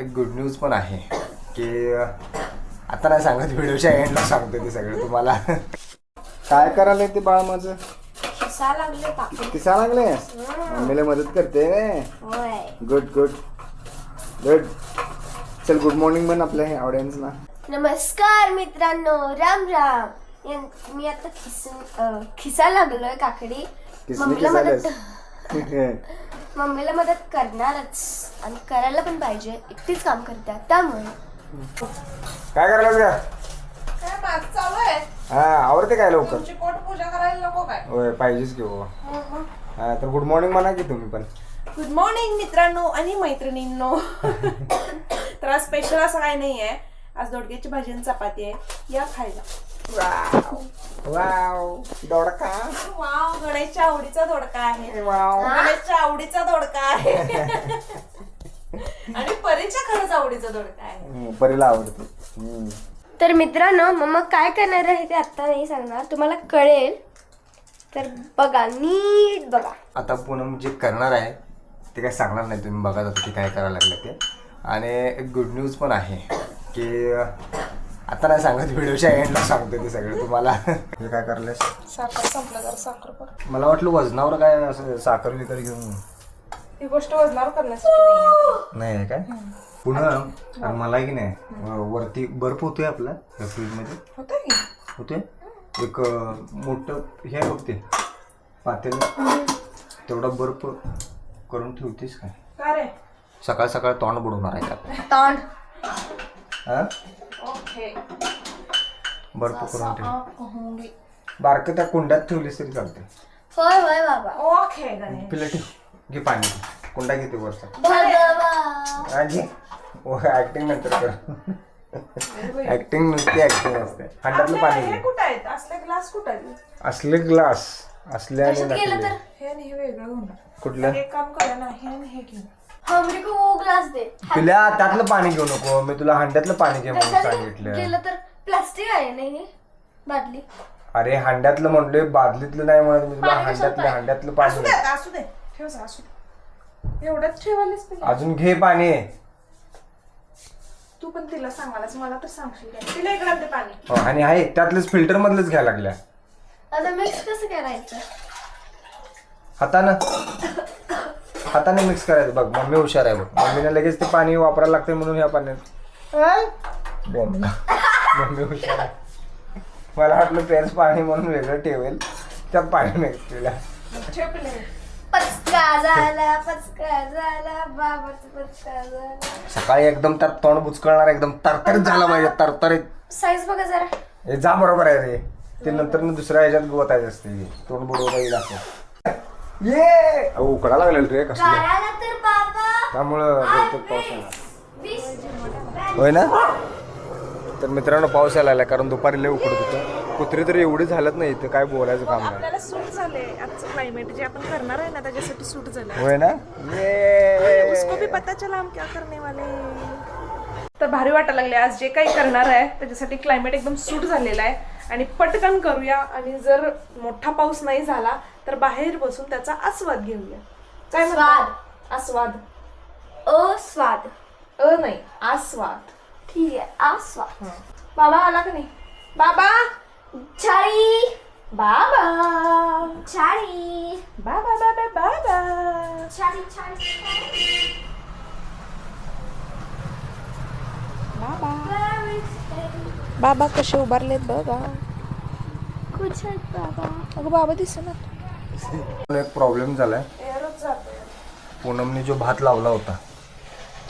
एक good news पण आहे की आता नाही सांगत, व्हिडिओच्या एंडला सांगतो ते सगळं तुम्हाला. काय करायला ते बाळ माझं? खिसा लागले का? किसा लागले? मम्मीला मदत करते. होय. Good good good. चल गुड मॉर्निंग म्हण आपल्या ऑडियन्सना. नमस्कार मित्रांनो, राम राम. मी आता खिसा लागलोय काकडी. मम्मीला मदत करणारच आणि करायला पण पाहिजे, एकटीच काम करतात त्यामुळे. काय करायला का? काय माझं चालू आहे? हा आवडते काय लवकर? तुमची पोट पूजा करायला नको काय? होय पाहिजेच की बाबा. हा तर गुड मॉर्निंग म्हणा की तुम्ही पण. गुड मॉर्निंग मित्रांनो आणि मैत्रिणींनो. तर आज स्पेशल असं काही नाही आहे. आज दोडक्याची भाजी आणि चपाती आहे, या खायला. वाव दोडका. वाव, गणेशच्या आवडीचा दोडका आहे. वाव गणेशच्या आवडीचा दोडका आहे. आणि परीच्या खरंच आवडीचा दोडका आहे. परीला आवडते. तर मित्रांनो, मम्मा काय करणार आहे ते आता नाही सांगणार, तुम्हाला कळेल तर बघा, नीट बघा. आता पूनम जे करणार आहे ते काय सांगणार नाही, तुम्ही बघा जाता ते काय करायला लागलं ते. आणि एक गुड न्यूज पण आहे की आता नाही सांगत, व्हिडिओच्या एंडला सांगतो ते सगळं तुम्हाला. हे काय करलेस? साखर संपलं, जरा साखर कर. मला वाटलं वजनावर काय असं साखर विकर घेऊन. ही गोष्ट वजनावर करण्यासाठी नाही आहे काय पुन्हा मला की नाही वरती बर्फ होतोय आपला फ्रीज मध्ये होतं की होते. एक मोठं हे बघते पातेल, तेवढा बर्फ करून ठेवतेस काय? का रे? सकाळ सकाळ तोंड बुडवणार आहे त्यात. तोंड हा ओके. बर्फ करून ठेव. बारकं त्या कुंड्यात ठेवलीस तरी चालते. होय होय बाबा. ओके गणेश. पिलं ठेव, घे पाणी, कुंडा घेते वरचा. भगवा. आजी ऍक्टिंग नंतर कर. ऍक्टिंग नुसती ऍक्टिंग असते. हंड्यातलं पाणी हे घे. कुठं आहेत? असले ग्लास कुठं आहेत? असले ग्लास असले आणि कशात गेलं तर? नकली. हे आणि हे वेगळं होणार. कुठलं? एक काम करा ना, हे आणि हे घेऊ. हमरी को वो ग्लास दे. पिल्या त्यातलं पाणी घेऊ नको, मी तुला हंड्यातलं पाणी घे म्हणून कशात सांगितलं. गेलं तर प्लास्टिक आहे नाही हे बादली. अरे हंड्यातलं म्हणलोय, बादलीतलं नाही म्हणत मी तुला. पाणी कसं हंड्यातलं असू पाणी दे आता, असू दे. ठेव जा, असू दे. एवढंच ठेवायलाच पाहिजे. अजून घे पाणी. तू पण तिला सांगायलाच, मला तर सांगशील काय? तिला इकडे आणते पाणी. हो, आणि आहे त्यातलंच फिल्टर मधलंच घ्यायला लागल्या. आता मिक्स कसं करायचं? हाताने मिक्स करायचं. बघ मम्मी हुशार आहे बघ. मम्मीने लगेच ते पाणी वापरायला लागते म्हणून ह्या पाण्यात मम्मी हुशार आहे. मला वाटलं पेन्स पाणी म्हणून वेगळं ठेवेल, त्यात पाणी मिक्स केलं. ठेव पिले. पचका झाला, पचका झाला, बाबाचा पचका झाला. सकाळी एकदम त्यात तोंड बुचकळणार, एकदम तरतरीत झाला पाहिजे, तरतरीत. साईज बघा जरा. हे जा बरोबर आहे रे. ते नंतर दुसऱ्या ह्याच्यात गोतायचं असते, तोंड बुडवता येईल असं. ये उकडा लागलेलं रे कसलं, गाळाला तर बाबा त्यामुळं बहुतेक पाऊस आला. 20 होय ना. तर मित्रांनो पाऊस आला, कारण दुपारी लय उकडत होतं. कुत्री तरी एवढी झालत नाही, तर काय बोलायचं काम नाही. आपल्याला सूट झाले आजचं क्लायमेट जे आपण करणार आहे ना, त्याच्यासाठी सूट झालं. होय ना. ये उसको भी पता चला हम क्या करने वाले. तर भारी वाटायला लागले. आज जे काही करणार आहे त्याच्यासाठी क्लायमेट एकदम सूट झालेला आहे आणि पटकन करूया. आणि जर मोठा पाऊस नाही झाला तर बाहेर बसून त्याचा आस्वाद घेऊया. काय म्हणतात? आस्वाद. स्वाद. नाही, आस्वाद. ठीक आहे, आस्वाद. बाबा आला का नाही? बाबा छाडी बाबा छाडी बाबा बाबा बाबा. छाडी छाडी बाबा बाबा कसे उभारलेत बघा. कुछ आहेत बाबा. अगं बाबा दिसना. एक प्रॉब्लेम झालाय. एअरच जातोय. पूनमने जो भात लावला होता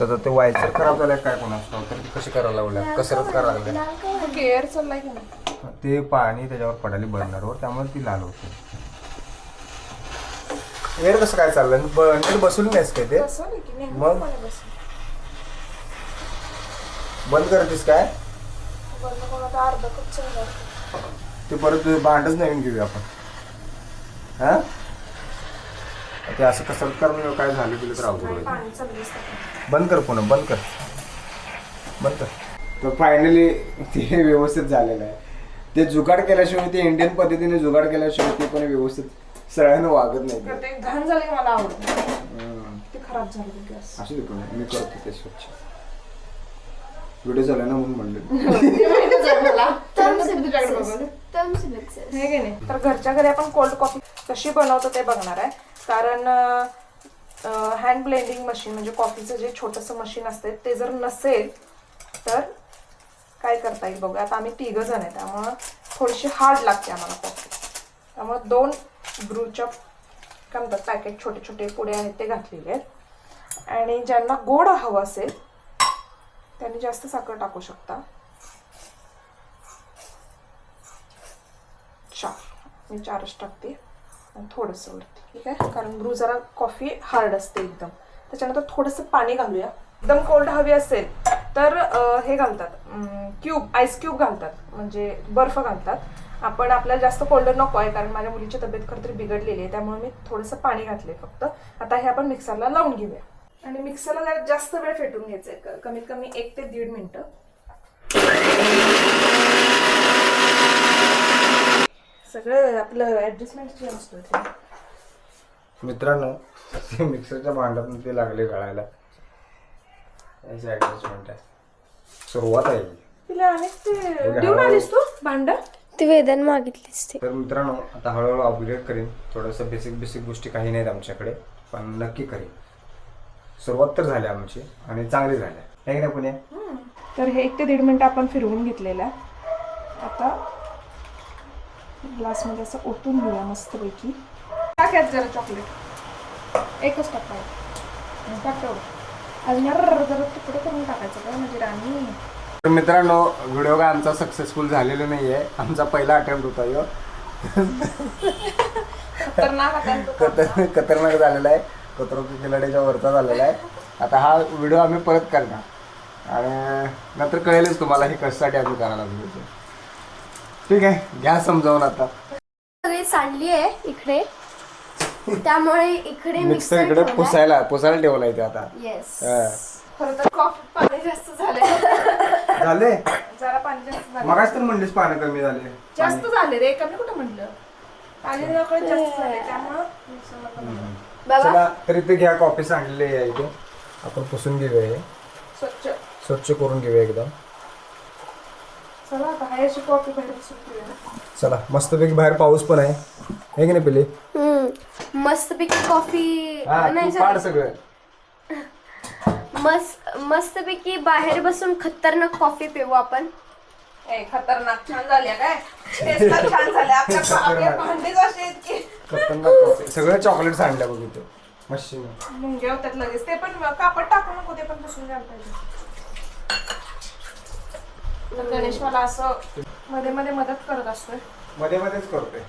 तर ते वायचर खराब झालाय काय कोणाच तर कशी करायला लावल्या, कसरत करायला लागल्या. एअर चाललाय का नाही? ते पाणी त्याच्यावर पडाली बर्नरवर, त्यामुळे ती लाल होते. एअर कसं काय चाललं? नीट बसवली नाहीस काय ते? बसवलं की नाही? मग? मला बसवलं. बंद करतेस काय? बंद करून आता अर्धा कप चहा. ते परत भांडच नवीन घेऊया आपण. हा ते असं कसरत करून काय झालं गेलं तर अवघड होईल. पाणी चालू असतं. बंद कर पुन्हा, बंद कर. तर फायनली ते व्यवस्थित झालेलं आहे. ते जुगाड केल्याशिवाय, ते इंडियन पद्धतीने जुगाड केल्याशिवाय ते पण व्यवस्थित सगळ्यांना वागत नाही. ते घाण झाले मला आवडत. ते खराब झाले गॅस. असू दे पण मी करतो ते स्वच्छ. व्हिडिओ चालू आहे ना म्हणून म्हणलं. हे की नाही. तर घरच्या घरी आपण कोल्ड कॉफी कशी बनवतो ते बघणार आहे. कारण हँड ब्लेंडिंग मशीन म्हणजे कॉफीचं जे छोटंसं मशीन असते ते जर नसेल तर काय करता येईल बघूया. आता आम्ही 3 जण आहे त्यामुळं थोडीशी हार्ड लागते आम्हाला कॉफी. त्यामुळं 2 ब्रूच्या काय म्हणतात पॅकेट छोटे छोटे पुडे आहेत ते घातलेले आहेत. आणि ज्यांना गोड हवं असेल त्यांनी जास्त साखर टाकू शकता. 4 मी 4च टाकते आणि थोडंसं वरती. ठीक आहे. कारण ब्रू जरा कॉफी हार्ड असते एकदम. त्याच्यानंतर थोडंसं पाणी घालूया. एकदम कोल्ड हवी असेल तर हे घालतात क्यूब आईस क्यूब घालतात म्हणजे बर्फ घालतात. आपण आपल्याला जास्त कोल्ड नको आहे कारण माझ्या मुलीची तब्येत खरं तरी बिघडलेली आहे त्यामुळे मी थोडंसं पाणी घातले फक्त. आता हे आपण मिक्सरला लावून घेऊया आणि मिक्सरला जरा जास्त वेळ फेटून घ्यायचंय. कमीत कमी 1 ते 1.5 मिनिटं. सगळं आपलं ऍडजस्टमेंट जे असतं. मित्रांनो ते मिक्सरच्या भांड्यातून ते लागले गळायला. याची ऍडजस्टमेंट आहे. सुरुवात आहे. तिला अनेक ते देऊन आलीस तू भांड. ती वेदन मागितलीस ते. तर मित्रांनो आता हळूहळू अपग्रेड करीन. थोडंसं बेसिक गोष्टी काही नाहीत आमच्याकडे पण नक्की करीन. सुरुवात तर झाली आमची आणि चांगली झाली आहे की नाही पुणे. तर हे 1 ते 1.5 मिनिटं आपण फिरवून घेतलेलं आहे. आता ग्लासमध्ये असं ओतून घेऊया मस्तपैकी. टाकायचं जरा चॉकलेट. एकच टाकायचं. टाक तेवढं. अजून जरा तुकडं करून टाकायचं काय म्हणजे राणी. तर मित्रांनो व्हिडिओ काय आमचा सक्सेसफुल झालेला नाही आहे. आमचा पहिला अटेम्प्ट होता ह्यो. खतरनाक झालेला आहे. कतरोकी खिलाडीच्या वरचा झालेला आहे. आता हा व्हिडिओ आम्ही परत करणार आणि नंतर कळेलच तुम्हाला हे कशासाठी आम्ही करायला लागलो. ठीक आहे घ्या समजावून. आता सगळी सांडली आहे इकडे त्यामुळे इकडे मिक्सर इकडे पुसायला ठेवला इथे आता. येस. खरं तर कॉफी पाणी जास्त झाले. झाले जरा पाणी जास्त झाले. मगाच तर म्हणलीस पाणी कमी झाले. जास्त झाले रे. कमी कुठं म्हणलं. पाणी नकळत जास्त झाले त्यामुळं मिक्सरला कमी झालं. चला तर इथे घ्या कॉफी सांडलेली आहे इथे. आपण पुसून घेऊया हे. स्वच्छ करून घेऊया एकदम. चला आता हाय अशी कॉफी बाहेर बसून पिऊया. चला मस्तपैकी बाहेर पाऊस पण आहे हे की नाही पिले. मस्तपैकी कॉफी नाही पाड सगळं. मस्तपैकी बाहेर बसून खतरनाक कॉफी पिऊ आपण. खतरनाक छान झाल्या काय. टेस्टला छान झाल्या. आपल्या भांडीच असे आहेत की खतरनाक कॉफी. सगळं चॉकलेट सांडल्या बघ इथे मशीन. मुंग्या होत्यात लगेच. ते पण कापड टाकू नको. ते पण पुसून घ्यायला पाहिजे. गणेश मला असं मध्ये मध्ये मदत करत असतोय. मध्ये मध्येच करतोय.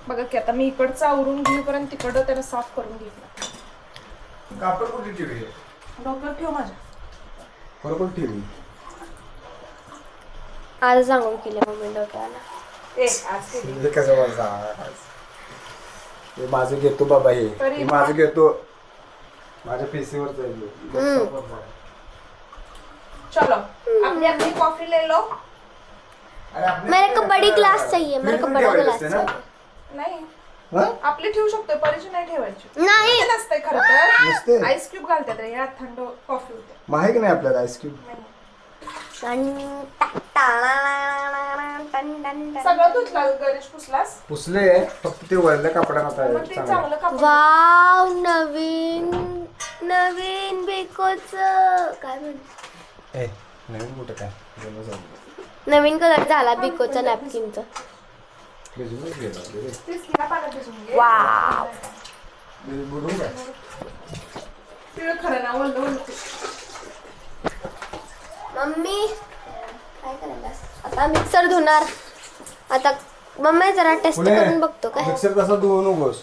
बघा की आता मी इकडचं आवरून घेऊपर्यंत तिकडं त्याला साफ करून घेतलं. कापड कुठे ठेवली. डोक्यावर ठेव माझ्या. बरोबर ठेवली. आज सांगून केले मम्मी डोक्याला. आज केली. हे कसं बोलता. हे माझं घेतो बाबा. हे माझं घेतो. माझ्या पीसीवर चाललो. चलो अपनी अपनी कॉफी ले लो. मेरे को बड़ी ग्लास चाहिए. मेरे को बड़ा ग्लास चाहिए. नाही आपली ठेवू शकतो. परीची नाही ठेवायची. नाही नसते खरं नसते. तर. आईस क्यूब घालतात रे यात थंड कॉफी होते. माहिती नाही आपल्याला आईस्क्रीम. सगळं धुतला गणेश पुसलास. पुसले फक्त ते वरल्या कपड्यात मग ते चांगलं कापड. वाव नवीन बेकोच काय म्हणते. नवीन कुठं काय नवीन कलर झाला बिकोचा नॅपकिनचा. तेच हिला पाण्यात भिजवून घे. वाव बुडून काय. पिवळं खरं ना ओलं ओलं. मम्मी काय करायला आता मिक्सर धुणार. आता मम्मी जरा टेस्ट करून बघतो काय. मिक्सर तसा धुवू नकोस.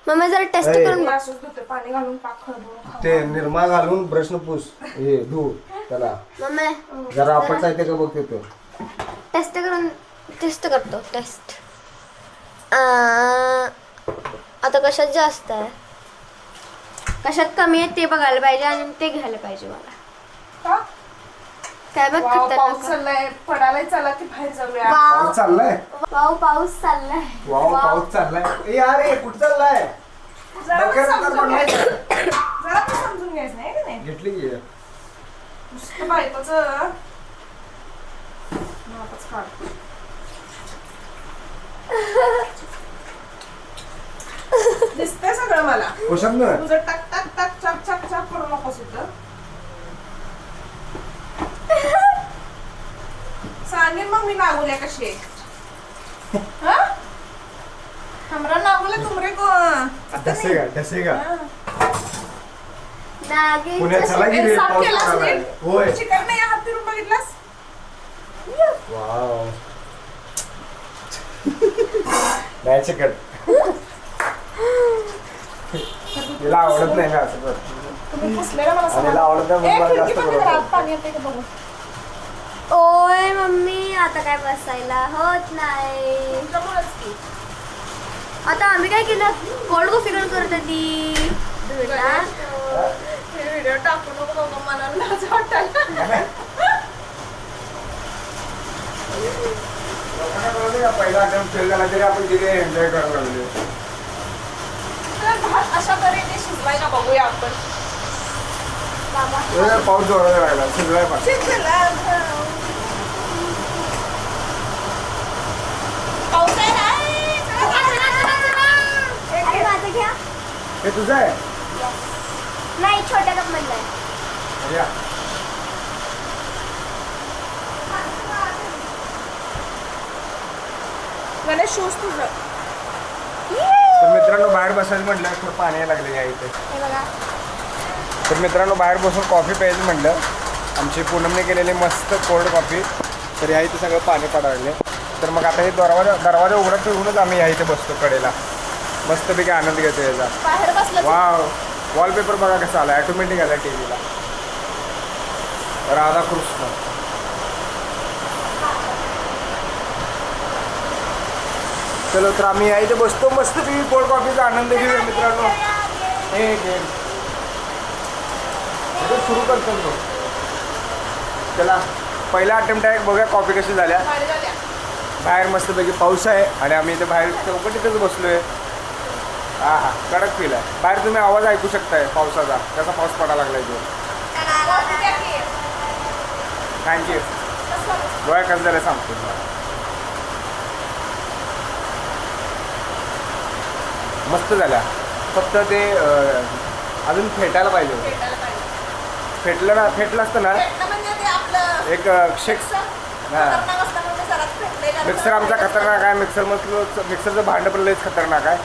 मम्मी जरा टेस्ट करून बघ. असंच धुते पाणी घालून पाक खळबळून. ते निरमा घालून ब्रश न पुस. हे धु त्याला. मम्मी जरा आपण काय ते का बघते तो. टेस्ट करतो. टेस्ट आता कशात जास्त आहे कशात कमी आहे ते बघायला पाहिजे आणि ते घ्यायला पाहिजे मला. का? काय बघ वाव, पाऊस खतरनाक. चाललाय. पडायला चला की बाहेर जाऊया. पाऊस चाललाय. वाव पाऊस चाललाय. वाव पाऊस चाललाय. ए अरे कुठं चाललाय. जरा पण समजून घ्यायचं. जरा पण समजून घ्यायचं नाही का नाही. घेतली की नुसतं बायकोचं नापाच काढ. दिसतंय सगळं मला. पोषक ना तुझं टाक टाक टाक चाक चाक चाक करू नकोस इथं. सांगेन मग मी नागुल्या कशी आहे. हा? हमरा नागुल्या तुमरे को पता नाही. डसेगा हा. नागिन पुण्यात चला की रे, साफ पाऊस केलास पडायला नीट? लागलाय. होय. चिकन नाही हात फिरून बघितलास? वाव नाही चिकट तिला आवडत नाही ना असं पण. तुम्ही पुसलेलं मला आणि तिला आवडत नाही म्हणून मला खिडकी जास्त बंद करा, करून आत पाणी येते का बघू. ओय मम्मी आता काय बसायला होत नाही. तुमच्यामुळेच की. आता आम्ही काय केलं कोल्ड कॉफी करत ती तुला हे व्हिडिओ टाकू नको बाबा, मला लाज वाटायला. लोकांना कळू दे का पहिला अटेम्प्ट फेल झाला तरी आपण तिथे एन्जॉय करायला लागले. तर भात अशा तऱ्हेने शिजवायला बघूया आपण. पाऊस जोरात राहिला शिजलाय पण. पाऊस आहे ना? अरे माझं घ्या हे तुझं आहे नाही छोट्या कप मधलं आहे. या. गणेश शूज तुझं. तर मित्रांनो बाहेर बसायचं म्हटलं थोडं पाणी यायला लागले या इथे. हे बघा तर मित्रांनो बाहेर बसून कॉफी प्यायचं म्हटलं आमची पूनमने केलेली मस्त कोल्ड कॉफी. तर या इथे सगळं पाणी पडायला लागले. तर मग आता हे दरवाजा उघडा ठेवूनच आम्ही या इथे बसतो कडेला. मस्तपैकी आनंद घेतो याचा. बाहेर बसलं वाव वॉलपेपर बघा कसा आला ऑटोमॅटिक आला टी व्हीला. राधाकृष्ण. चलो तर आम्ही या इथे बसतो मस्तपैकी कोल्ड कॉफीचा आनंद घेऊया मित्रांनो. हे घे सुरू करतो तो. चला पहिला अटेम्प्ट आहे बघूया कॉफी कशी झाल्या. बाहेर झाल्या. बाहेर मस्तपैकी पाऊस आहे आणि आम्ही इथे बाहेर चौकटीतच बसलोय. हा हा कडक फील आहे. बाहेर तुम्ही आवाज ऐकू शकताय पावसाचा कसा पाऊस पडायला लागलाय तो. थँक्यू. डोळ्या कसं झालं सांगतो तुम्हाला. मस्त झाल्या फक्त ते अजून फेटायला पाहिजे होतं. भेटायला पाहिजे. फेटलं असतं ना भेटणं म्हणजे ते आपलं एक शेक्स. हां खतरनाक असतं म्हणून जरा भेटलेलं मिक्सर आमचा खतरनाक आहे. मिक्सरचं भांडं पण लयच खतरनाक है.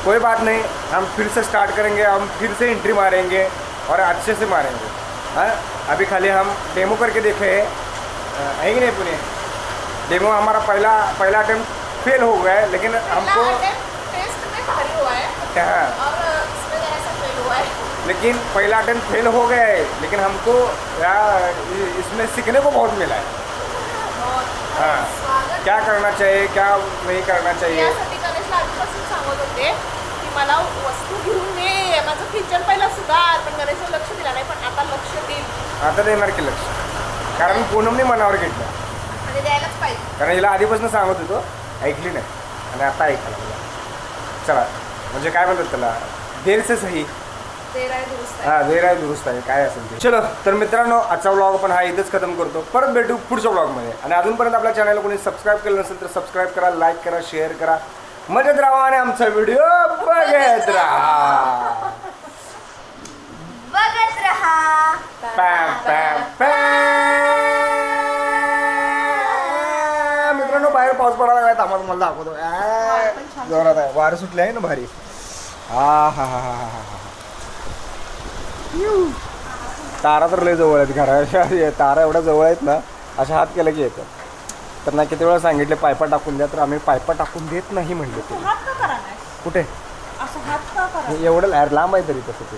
कोई बात नहीं, हम फिर से स्टार्ट करेंगे. हम फिर से एंट्री मारेंगे और अच्छे से मारेंगे. हाँ अभी खाली हम डेमो करके देखे है कि नहीं पुणे. डेमो हमारा पहला अटेम्प्ट फेल हो गया है लेकिन हमको टेस्ट में भारी हुआ है हाँ और इसमें जरा सा फेल हुआ है. लेकिन पहला अटेम्प्ट फेल हो गया है लेकिन हमको इसमें सीखने को बहुत मिला है. हाँ स्वागत. क्या करना चाहिए क्या नहीं करना चाहिए. यासाठी गणेशला आधीपासून सांगत होते की मला वस्तू घेऊन ये, माझं किचन पहिला सुधार, पण गणेशने लक्ष दिला नाही. पण आता लक्ष देईल आता देणार की लक्ष. कारण पूनमने मनावर घेतलं. आणि द्यायलाच पाहिजे. कारण हिला आधीपासून सांगत होतो ऐकली नाही आणि आता ऐकायला लागला. चला म्हणजे काय म्हणतात त्याला देर से सही. देर आहे दुरुस्त आहे. हा देर आहे दुरुस्त आहे काय असेल ते. चलो तर मित्रांनो आजचा व्लॉग आपण हा इथेच खतम करतो. परत भेटू पुढच्या व्लॉगमध्ये. आणि अजूनपर्यंत आपल्या चॅनलला कोणी सबस्क्राईब केलं नसेल तर सबस्क्राईब करा, लाईक करा, शेअर करा, मजेत राहा आणि आमचा व्हिडिओ बघत राहा. बघत राहा. पॅम पॅम पॅम. मित्रांनो बाहेर पाऊस पडायला लागला थांबा तुम्हाला दाखवतो. जोरात आहे वारं सुटले आहे ना भारी. हा हा हा हा हा हा. तारा तर लय जवळ आहेत घराच्या. तारा एवढ्या जवळ आहेत ना अशा हात केलं की येतं. तर ना किती वेळा सांगितले पायपा टाकून द्या तर आम्ही पायपा टाकून देत नाही म्हणले ते. हात का करा नाही कुठे असं हात का करा. एवढं लांब आहे तरी तसं ते.